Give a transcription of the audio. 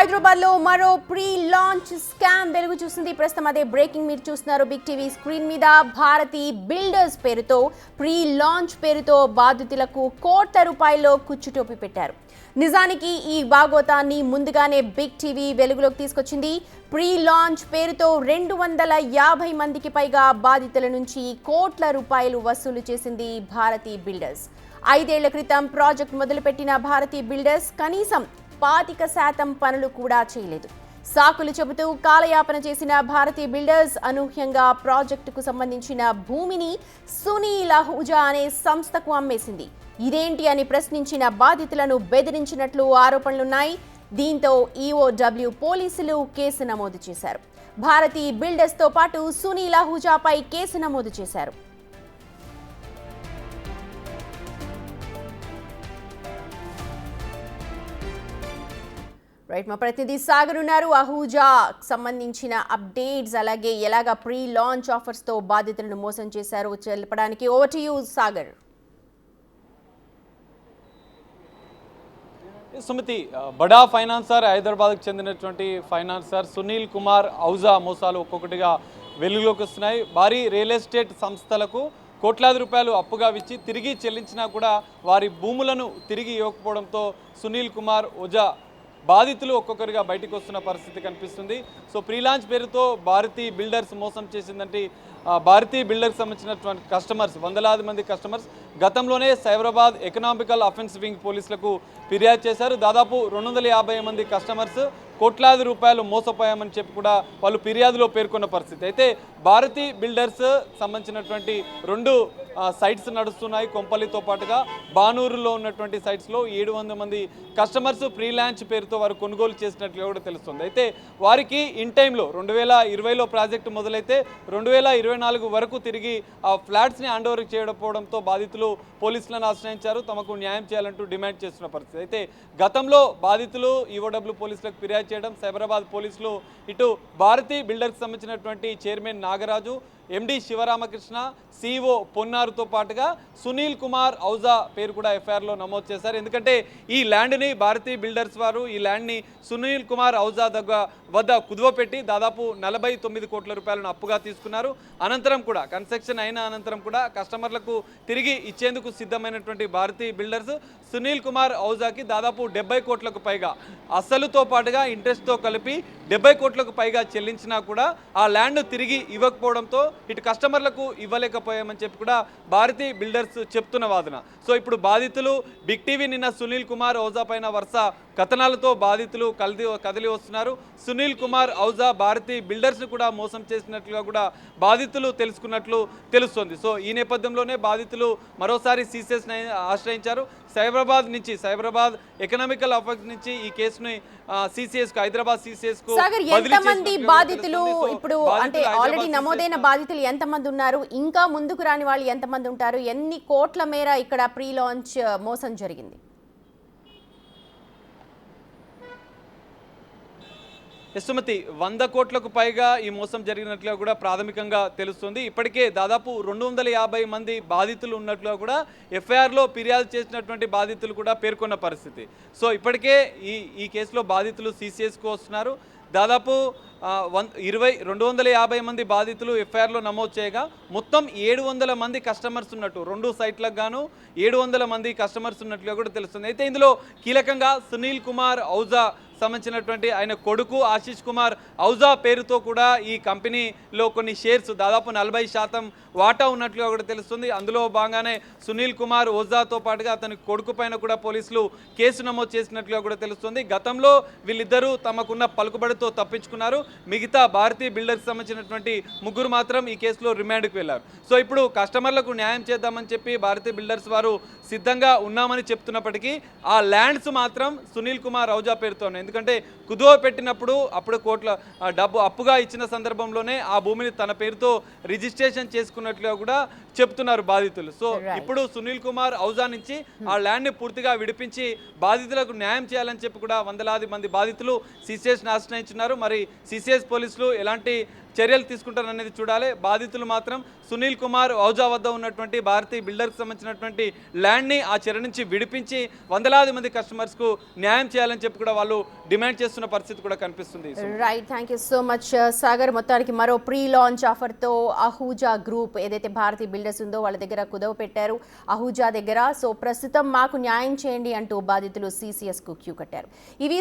హైదరాబాద్ లో మరో pre launch scam వెలుగు చూసింది. ప్రస్తుతం అదే బ్రేకింగ్ మీరు చూస్తున్నారు బిగ్ టీవీ స్క్రీన్ మీద. భారతి బిల్డర్స్ పేరుతో ప్రీ లాంచ్ పేరుతో బాధితులకు కోట్ల రూపాయల్లో కుచ్చుటోపి పెట్టారు. నిజానికి ఈ భాగోతాన్ని ముందుగానే బిగ్ టీవీ వెలుగులోకి తీసుకొచ్చింది. ప్రీ లాంచ్ పేరుతో 250 మందికి పైగా బాధితుల నుంచి కోట్ల రూపాయలు వసూలు చేసింది భారతి బిల్డర్స్. 5 ఏళ్ల క్రితం ప్రాజెక్ట్ మొదలుపెట్టిన భారతి బిల్డర్స్ కనీసం 25% పనులు కూడా చేయలేదు. సాకులు చెబుతూ కాలయాపన చేసిన భారతి బిల్డర్స్ అనూహ్యంగా ప్రాజెక్టుకు సంబంధించిన భూమిని సునీల్ అహూజా అనే సంస్థకు అమ్మేసింది. ఇదేంటి అని ప్రశ్నించిన బాధితులను బెదిరించినట్లు ఆరోపణలున్నాయి. దీంతో ఈఓడబ్ల్యూ పోలీసులు కేసు నమోదు చేశారు. భారతి బిల్డర్స్ తో పాటు సునీల్ అహూజాపై కేసు నమోదు చేశారు. రైట్, మా ప్రతినిధి సాగర్ ఉన్నారు. అహూజా సంబంధించిన అప్డేట్స్, అలాగే ఎలాగా ప్రీ లాంచ్ ఆఫర్స్ తో బాధితులను మోసం చేశారో చెప్పడానికి over to you Sagar. Sumathi, బడా ఫైనాన్సర్ హైదరాబాద్కు చెందినటువంటి ఫైనాన్సర్ సునీల్ కుమార్ అహూజా మోసాలు ఒక్కొక్కటిగా వెలుగులోకి వస్తున్నాయి. భారీ రియల్ ఎస్టేట్ సంస్థలకు కోట్లాది రూపాయలు అప్పుగా ఇచ్చి తిరిగి చెల్లించినా కూడా వారి భూములను తిరిగి ఇవ్వకపోవడంతో సునీల్ కుమార్ అహూజా బాధితులు ఒక్కొక్కరిగా బయటకు వస్తున్న పరిస్థితి కనిపిస్తుంది. సో ప్రీ లాంచ్ పేరుతో భారతి బిల్డర్స్ మోసం చేసిందంటే భారతీ బిల్డర్కి సంబంధించినటువంటి కస్టమర్స్, వందలాది మంది కస్టమర్స్ గతంలోనే సైబరాబాద్ ఎకనామికల్ అఫెన్స్ వింగ్ పోలీసులకు ఫిర్యాదు చేశారు. దాదాపు 250 మంది కస్టమర్స్ కోట్లాది రూపాయలు మోసపోయామని చెప్పి కూడా వాళ్ళు ఫిర్యాదులో పేర్కొన్న పరిస్థితి. అయితే భారతీ బిల్డర్స్ సంబంధించినటువంటి 2 సైట్స్ నడుస్తున్నాయి. కొంపల్లితో పాటుగా బానూరులో ఉన్నటువంటి సైట్స్లో 700 మంది కస్టమర్స్ ప్రీ లాంచ్ పేరుతో వారు కొనుగోలు చేసినట్లుగా కూడా తెలుస్తుంది. అయితే వారికి ఇన్ టైంలో 2020లో ప్రాజెక్టు మొదలైతే 2024 వరకు తిరిగి ఆ ఫ్లాట్స్ని హ్యాండ్ ఓవర్ చేయకపోవడంతో బాధితులు పోలీసులను ఆశ్రయించారు. తమకు న్యాయం చేయాలంటూ డిమాండ్ చేస్తున్న పరిస్థితి. అయితే గతంలో బాధితులు ఈఓడబ్ల్యూ పోలీసులకు ఫిర్యాదు చేయడం, సైబరాబాద్ పోలీసులు ఇటు భారతీ బిల్డర్కి సంబంధించినటువంటి చైర్మన్ నాగరాజు, ఎండి శివరామకృష్ణ, సిఇఓ పొన్నారుతో పాటుగా సునీల్ కుమార్ అహూజా పేరు కూడా ఎఫ్ఐఆర్లో నమోదు చేశారు. ఎందుకంటే ఈ ల్యాండ్ని భారతీ బిల్డర్స్ వారు ఈ ల్యాండ్ని సునీల్ కుమార్ అహూజా వద్ద కుదువపెట్టి దాదాపు 49 కోట్ల రూపాయలను అప్పుగా తీసుకున్నారు. అనంతరం కూడా కన్స్ట్రక్షన్ అయిన అనంతరం కూడా కస్టమర్లకు తిరిగి ఇచ్చేందుకు సిద్ధమైనటువంటి భారతీ బిల్డర్స్ సునీల్ కుమార్ అహూజాకి దాదాపు 70 కోట్లకు పైగా అసలుతో పాటుగా ఇంట్రెస్ట్తో కలిపి 70 కోట్లకు పైగా చెల్లించినా కూడా ఆ ల్యాండ్ తిరిగి ఇవ్వకపోవడంతో ఇటు కస్టమర్లకు ఇవ్వలేకపోయామని చెప్పి కూడా భారతీ బిల్డర్స్ చెప్తున్న వాదన. సో ఇప్పుడు బాధితులు బిగ్ టీవీ నిన్న సునీల్ కుమార్ అహూజా పైన వరుస కథనాలతో బాధితులు కదిలి వస్తున్నారు. సునీల్ కుమార్ అహూజా భారతీ బిల్డర్స్ని కూడా మోసం చేసినట్లుగా కూడా బాధితులు తెలుసుకున్నట్లు తెలుస్తోంది. సో ఈ నేపథ్యంలోనే బాధితులు మరోసారి సిసిఎస్ని ఆశ్రయించారు. సైబరాబాద్ ఎకనామికల్ అఫెన్స్ నుంచి ఈ కేసుని సిసిఎస్ కు, హైదరాబాద్ సిసిఎస్ కు ఎంతమంది బాధితులు ఇప్పుడు అంటే ఆల్రెడీ నమోదైన బాధితులు ఎంతమంది ఉన్నారు, ఇంకా ముందుకు రాని వాళ్ళు ఎంతమంది ఉంటారు, ఎన్ని కోట్ల మేర ఇక్కడ ప్రీ లాంచ్ మోసం జరిగింది? యశ్వమతి, 100 కోట్లకు పైగా ఈ మోసం జరిగినట్లుగా కూడా ప్రాథమికంగా తెలుస్తుంది. ఇప్పటికే దాదాపు 250 మంది బాధితులు ఉన్నట్లుగా కూడా ఎఫ్ఐఆర్లో ఫిర్యాదు చేసినటువంటి బాధితులు కూడా పేర్కొన్న పరిస్థితి. సో ఇప్పటికే ఈ కేసులో బాధితులు సిసిఎస్కు వస్తున్నారు. దాదాపు 250 మంది బాధితులు ఎఫ్ఐఆర్లో నమోదు చేయగా మొత్తం 700 మంది కస్టమర్స్ ఉన్నట్టు 2 సైట్లకు గాను 700 మంది కస్టమర్స్ ఉన్నట్లుగా కూడా తెలుస్తుంది. అయితే ఇందులో కీలకంగా సునీల్ కుమార్ అహూజా సంబంధించినటువంటి ఆయన కొడుకు ఆశీష్ కుమార్ అహూజా పేరుతో కూడా ఈ కంపెనీలో కొన్ని షేర్స్ దాదాపు 40% వాటా ఉన్నట్లుగా కూడా తెలుస్తుంది. అందులో భాగంగానే సునీల్ కుమార్ అహూజాతో పాటుగా అతని కొడుకు పైన కూడా పోలీసులు కేసు నమోదు చేసినట్లుగా కూడా తెలుస్తుంది. గతంలో వీళ్ళిద్దరూ తమకున్న పలుకుబడితో తప్పించుకున్నారు. మిగతా భారతీ బిల్డర్కి సంబంధించినటువంటి 3 మాత్రం ఈ కేసులో రిమాండ్కి వెళ్లారు. సో ఇప్పుడు కస్టమర్లకు న్యాయం చేద్దామని చెప్పి భారతీ బిల్డర్స్ వారు సిద్ధంగా ఉన్నామని చెప్తున్నప్పటికీ ఆ ల్యాండ్స్ మాత్రం సునీల్ కుమార్ అహూజా పేరుతోనే, ఎందుకంటే కుదువ పెట్టినప్పుడు అప్పుడు కోట్ల డబ్బు అప్పుగా ఇచ్చిన సందర్భంలోనే ఆ భూమిని తన పేరుతో రిజిస్ట్రేషన్ చేసుకున్నట్లుగా కూడా చెప్తున్నారు బాధితులు. సో ఇప్పుడు సునీల్ కుమార్ అహూజా నుంచి ఆ ల్యాండ్ని పూర్తిగా విడిపించి బాధితులకు న్యాయం చేయాలని చెప్పి కూడా వందలాది మంది బాధితులు సిసిఎస్ని ఆశ్రయించున్నారు. మరి సిసిఎస్ పోలీసులు ఎలాంటి చర్యలు తీసుకుంటారనేది చూడాలి. బాధితులు మాత్రం సునీల్ కుమార్ ఔజా వద్ద ఉన్నటువంటి భారతీయ బిల్డర్కి సంబంధించినటువంటి ల్యాండ్ని ఆ చెర నుంచి విడిపించి వందలాది మంది కస్టమర్స్కు న్యాయం చేయాలని చెప్పి కూడా వాళ్ళు డిమాండ్ చేస్తున్న పరిస్థితి కూడా కనిపిస్తుంది. Right, thank you so much Sagar. మొత్తానికి మరో ప్రీ లాంచ్ ఆఫర్తో అహూజా గ్రూప్ ఏదైతే భారతీయ బిల్డర్స్ ఉందో వాళ్ళ దగ్గర కుదవ పెట్టారు అహూజా దగ్గర. సో ప్రస్తుతం మాకు న్యాయం చేయండి అంటూ బాధితులు CCSకు క్యూ కట్టారు. ఇవి